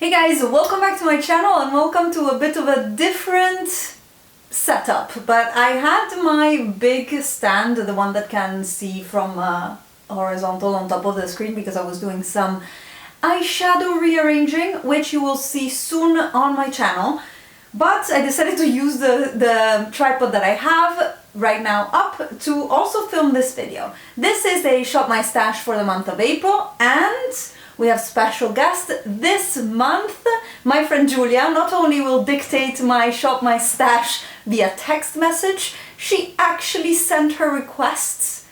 Hey guys, welcome back to my channel and welcome to a bit of a different setup. But I had my big stand, the one that can see from horizontal on top of the screen, because I was doing some eyeshadow rearranging, which you will see soon on my channel. But I decided to use the tripod that I have right now up to also film this video. This is a Shop My Stash for the month of April, and we have special guest this month. My friend Giulia not only will dictate my Shop My Stash via text message, she actually sent her requests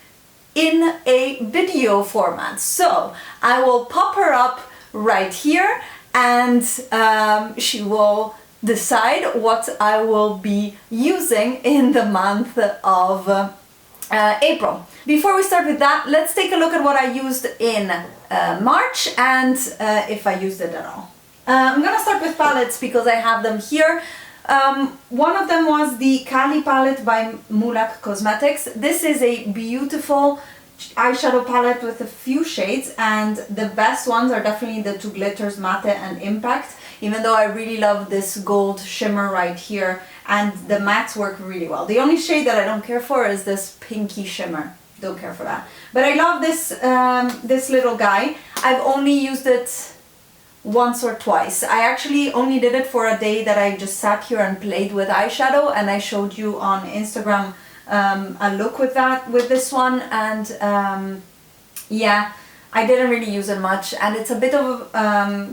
in a video format. So I will pop her up right here and she will decide what I will be using in the month of April. Before we start with that, let's take a look at what I used in March and if I used it at all. I'm gonna start with palettes because I have them here. One of them was the Kali palette by Mulak Cosmetics. This is a beautiful eyeshadow palette with a few shades, and the best ones are definitely the two glitters, Matte and Impact, even though I really love this gold shimmer right here, and the mattes work really well. The only shade that I don't care for is this pinky shimmer. Don't care for that. But I love this, this little guy. I've only used it once or twice. I actually only did it for a day that I just sat here and played with eyeshadow, and I showed you on Instagram a look with this one, and yeah, I didn't really use it much, and it's a bit of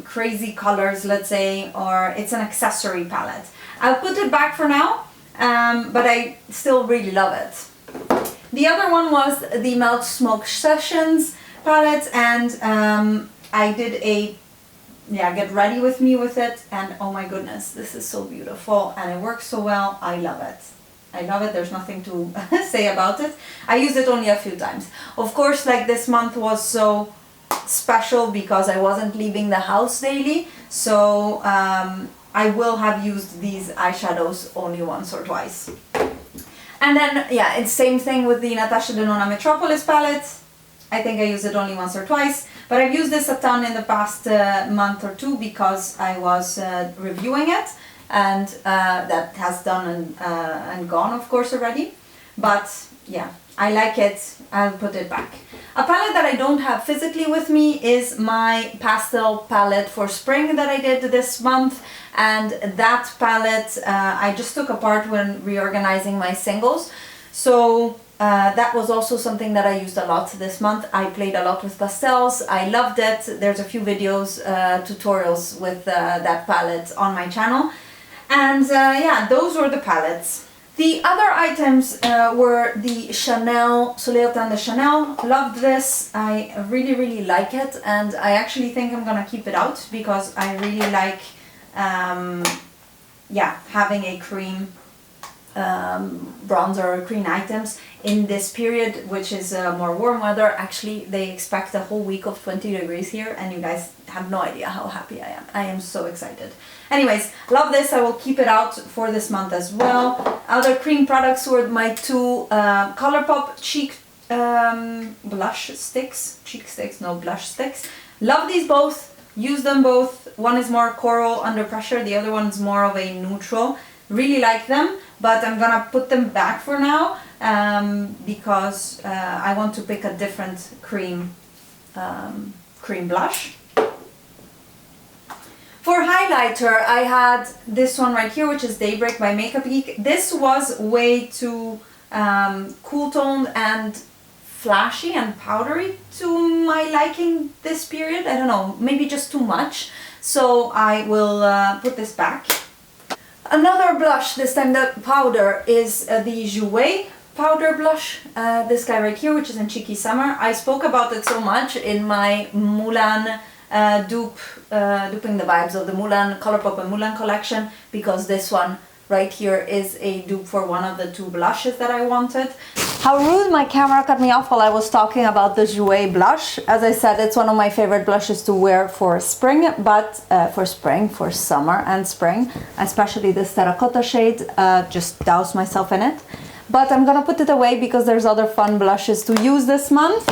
crazy colors, let's say, or it's an accessory palette. I'll put it back for now, but I still really love it. The other one was the Melt Smoke Sessions palette, and I did a get ready with me with it, and oh my goodness, this is so beautiful and it works so well. I love it. I love it. There's nothing to say about it. I used it only a few times. Of course, like this month was so special because I wasn't leaving the house daily, so I will have used these eyeshadows only once or twice. And then, yeah, it's same thing with the Natasha Denona Metropolis palette. I think I used it only once or twice, but I've used this a ton in the past month or two because I was reviewing it, and that has done and gone, of course, already. But yeah, I like it. I'll put it back. A palette that I don't have physically with me is my pastel palette for spring that I did this month, and that palette I just took apart when reorganizing my singles. So that was also something that I used a lot this month. I played a lot with pastels. I loved it. There's a few videos, tutorials with that palette on my channel. And yeah, those were the palettes. The other items were the Chanel Soleil Tan de Chanel. Loved this. I really, really like it, and I actually think I'm gonna keep it out because I really like yeah, having a cream bronzer or cream items in this period, which is more warm weather. Actually, they expect a whole week of 20 degrees here, and you guys have no idea how happy I am. I am so excited. Anyways, love this. I will keep it out for this month as well. Other cream products were my two Colourpop cheek blush sticks. Cheek sticks, no, blush sticks. Love these both. Use them both. One is more coral under pressure. The other one is more of a neutral. Really like them, but I'm gonna put them back for now because I want to pick a different cream blush. For highlighter, I had this one right here, which is Daybreak by Makeup Geek. This was way too cool toned and flashy and powdery to my liking this period. I don't know, maybe just too much. So I will put this back. Another blush, this time the powder, is the Jouer powder blush. This guy right here, which is in Cheeky Summer. I spoke about it so much in my Mulan duping the vibes of the Mulan, Colourpop and Mulan collection, because this one right here is a dupe for one of the two blushes that I wanted. How rude, my camera cut me off while I was talking about the Jouer blush. As I said, it's one of my favorite blushes to wear for spring, but for summer and spring, especially this terracotta shade, just douse myself in it. But I'm gonna put it away because there's other fun blushes to use this month.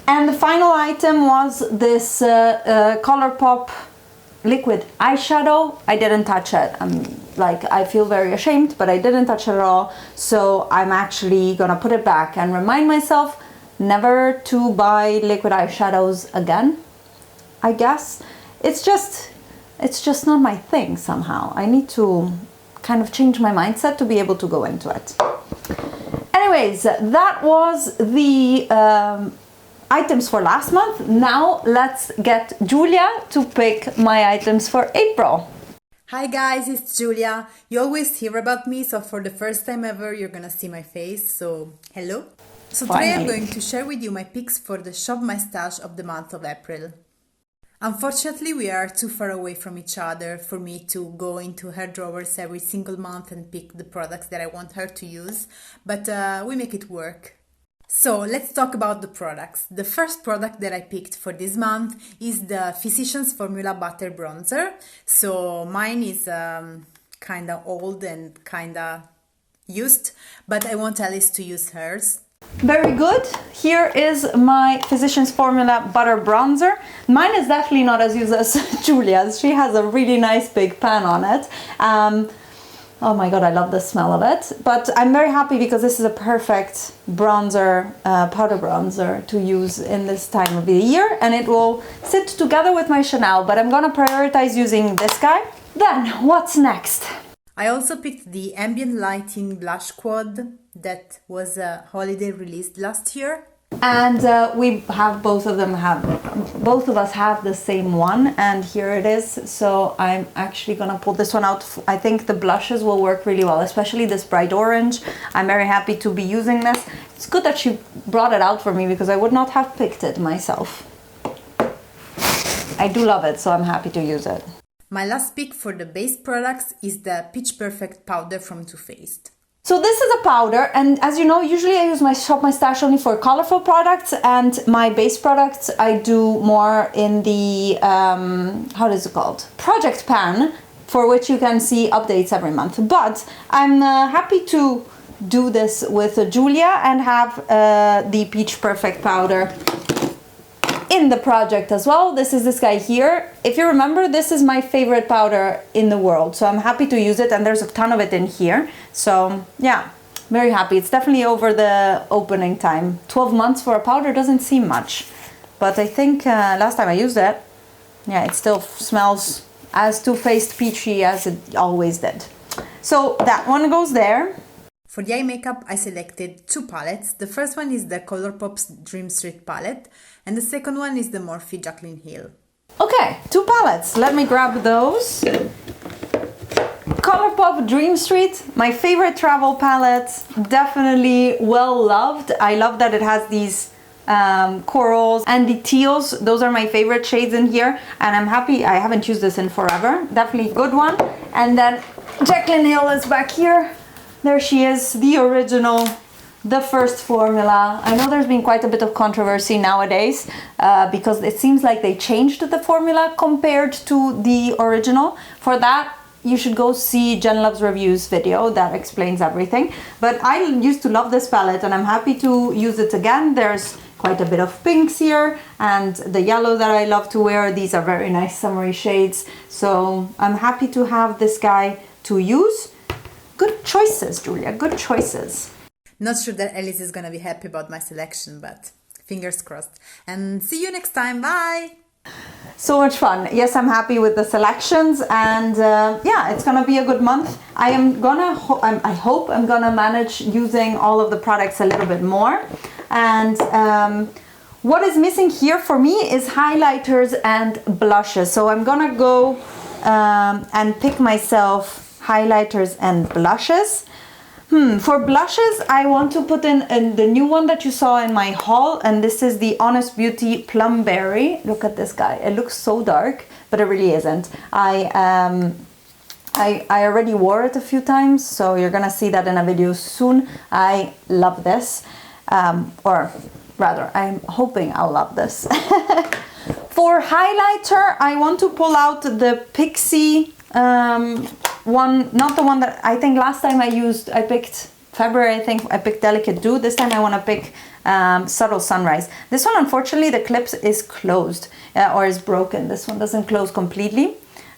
And the final item was this Colourpop liquid eyeshadow, I didn't touch it. I feel very ashamed, but I didn't touch it at all. So I'm actually gonna put it back and remind myself never to buy liquid eyeshadows again, I guess. It's just not my thing somehow. I need to kind of change my mindset to be able to go into it. Anyways, that was the items for last month. Now let's get Giulia to pick my items for April. Hi guys, it's Giulia. You always hear about me, so for the first time ever you're gonna see my face, so hello. So today I'm going to share with you my picks for the Shop My Stash of the month of April. Unfortunately, we are too far away from each other for me to go into her drawers every single month and pick the products that I want her to use, but we make it work. So let's talk about the products. The first product that I picked for this month is the Physicians Formula Butter Bronzer. So mine is kinda old and kinda used, but I want Alice to use hers. Very good. Here is my Physicians Formula Butter Bronzer. Mine is definitely not as used as Giulia's. She has a really nice big pan on it. Oh my god, I love the smell of it. But I'm very happy because this is a perfect bronzer, powder bronzer to use in this time of the year. And it will sit together with my Chanel, but I'm gonna prioritize using this guy. Then, what's next? I also picked the Ambient Lighting Blush Quad that was holiday released last year. And we have both of us have the same one, and here it is. So I'm actually gonna pull this one out. I think the blushes will work really well, especially this bright orange. I'm very happy to be using this. It's good that she brought it out for me because I would not have picked it myself. I do love it, so I'm happy to use it. My last pick for the base products is the Pitch Perfect powder from Too Faced. So this is a powder, and as you know, usually I use my Shop My Stash only for colorful products, and my base products I do more in the, how is it called? Project pan, for which you can see updates every month. But I'm happy to do this with Giulia and have the Peach Perfect powder in the project as well. This is this guy here. If you remember, this is my favorite powder in the world, so I'm happy to use it, and there's a ton of it in here. So yeah, very happy. It's definitely over the opening time. 12 months for a powder doesn't seem much, but I think last time I used it, yeah, it still smells as Too Faced peachy as it always did. So that one goes there. For the eye makeup, I selected two palettes. The first one is the Colourpop's Dream Street palette, and the second one is the Morphe Jaclyn Hill. Okay, two palettes. Let me grab those. Colourpop Dream Street, my favorite travel palette. Definitely well loved. I love that it has these corals and the teals. Those are my favorite shades in here, and I'm happy. I haven't used this in forever. Definitely a good one. And then Jaclyn Hill is back here. There she is, the original, the first formula. I know there's been quite a bit of controversy nowadays because it seems like they changed the formula compared to the original. For that, you should go see Jen Loves Reviews video that explains everything. But I used to love this palette, and I'm happy to use it again. There's quite a bit of pinks here, and the yellow that I love to wear. These are very nice summery shades. So I'm happy to have this guy to use. Good choices, Giulia, good choices. Not sure that Alice is gonna be happy about my selection, but fingers crossed. And see you next time, bye! So much fun. Yes, I'm happy with the selections, and yeah, it's gonna be a good month. I hope I'm gonna manage using all of the products a little bit more. And what is missing here for me is highlighters and blushes. So I'm gonna go and pick myself highlighters and blushes. For blushes, I want to put in the new one that you saw in my haul, and this is the Honest Beauty Plum Berry. Look at this guy. It looks so dark, but it really isn't. I already wore it a few times, so you're gonna see that in a video soon. I love this, or rather, I'm hoping I'll love this. For highlighter, I want to pull out the Pixie one, not the one that I think last time I picked February, I think I picked Delicate Dew. This time I want to pick Subtle Sunrise. This one, unfortunately, the clip is closed or is broken. This one doesn't close completely.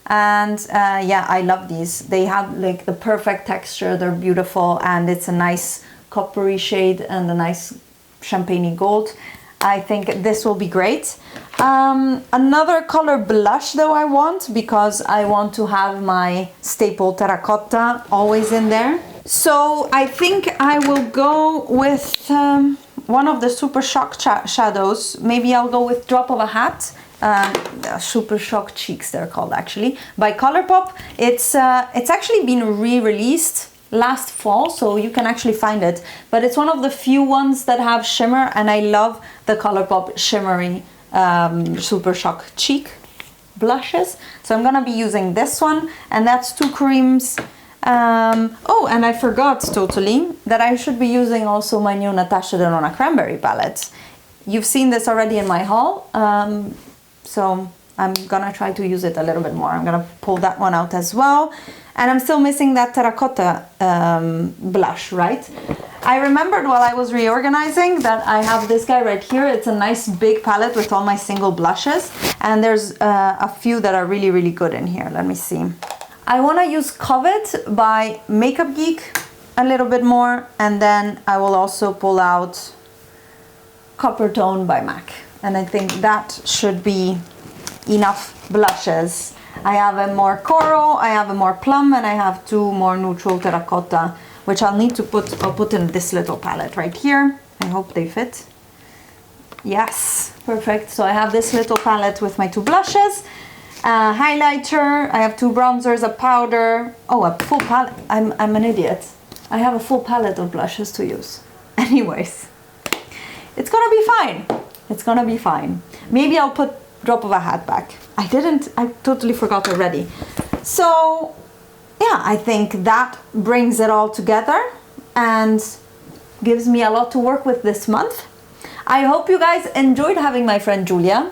And yeah, I love these. They have like the perfect texture, they're beautiful, and it's a nice coppery shade and a nice champagne gold. I think this will be great. Another color blush though I want, because I want to have my staple terracotta always in there. So I think I will go with one of the Super Shock shadows. Maybe I'll go with Drop of a Hat. Super Shock Cheeks they're called actually, by Colourpop. It's actually been re-released last fall, so you can actually find it, but it's one of the few ones that have shimmer, and I love the Colourpop shimmery Super Shock Cheek blushes. So I'm gonna be using this one, and that's 2 creams. Oh, and I forgot totally that I should be using also my new Natasha Denona Cranberry palette. You've seen this already in my haul, so I'm gonna try to use it a little bit more. I'm gonna pull that one out as well. And I'm still missing that terracotta blush, right? I remembered while I was reorganizing that I have this guy right here. It's a nice big palette with all my single blushes. And there's a few that are really, really good in here. Let me see. I wanna use Covet by Makeup Geek a little bit more. And then I will also pull out Copper Tone by MAC. And I think that should be enough blushes. I have a more coral, I have a more plum, and I have 2 more neutral terracotta, which I'll need to put in this little palette right here. I hope they fit. Yes, perfect. So I have this little palette with my 2 blushes, highlighter, I have 2 bronzers, a powder. Oh, a full palette. I'm an idiot. I have a full palette of blushes to use. Anyways, it's gonna be fine. It's gonna be fine. Maybe I'll put Drop of a Hat back. I totally forgot already. So yeah, I think that brings it all together and gives me a lot to work with this month. I hope you guys enjoyed having my friend Giulia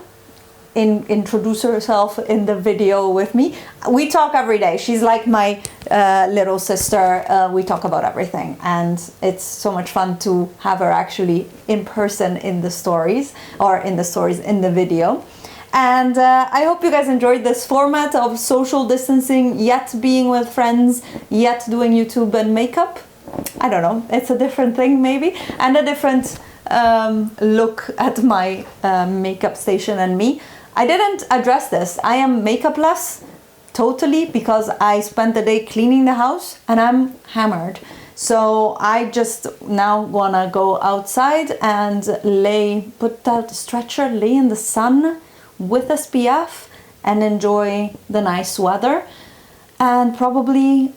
introduce herself in the video with me. We talk every day. She's like my little sister. We talk about everything, and it's so much fun to have her actually in person in the stories, or in the video. And I hope you guys enjoyed this format of social distancing, yet being with friends, yet doing YouTube and makeup. I don't know, it's a different thing maybe, and a different look at my makeup station and me. I didn't address this. I am makeupless totally because I spent the day cleaning the house and I'm hammered. So I just now wanna go outside and put out a stretcher, lay in the sun with SPF and enjoy the nice weather, and probably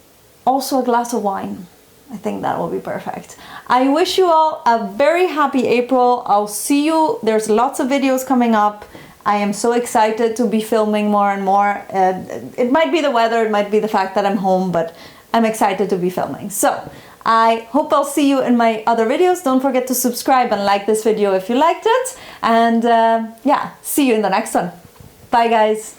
also a glass of wine. I think that will be perfect. I wish you all a very happy April. I'll see you. There's lots of videos coming up. I am so excited to be filming more and more. It might be the weather, it might be the fact that I'm home, but I'm excited to be filming. So I hope I'll see you in my other videos. Don't forget to subscribe and like this video if you liked it. And yeah, see you in the next one. Bye guys.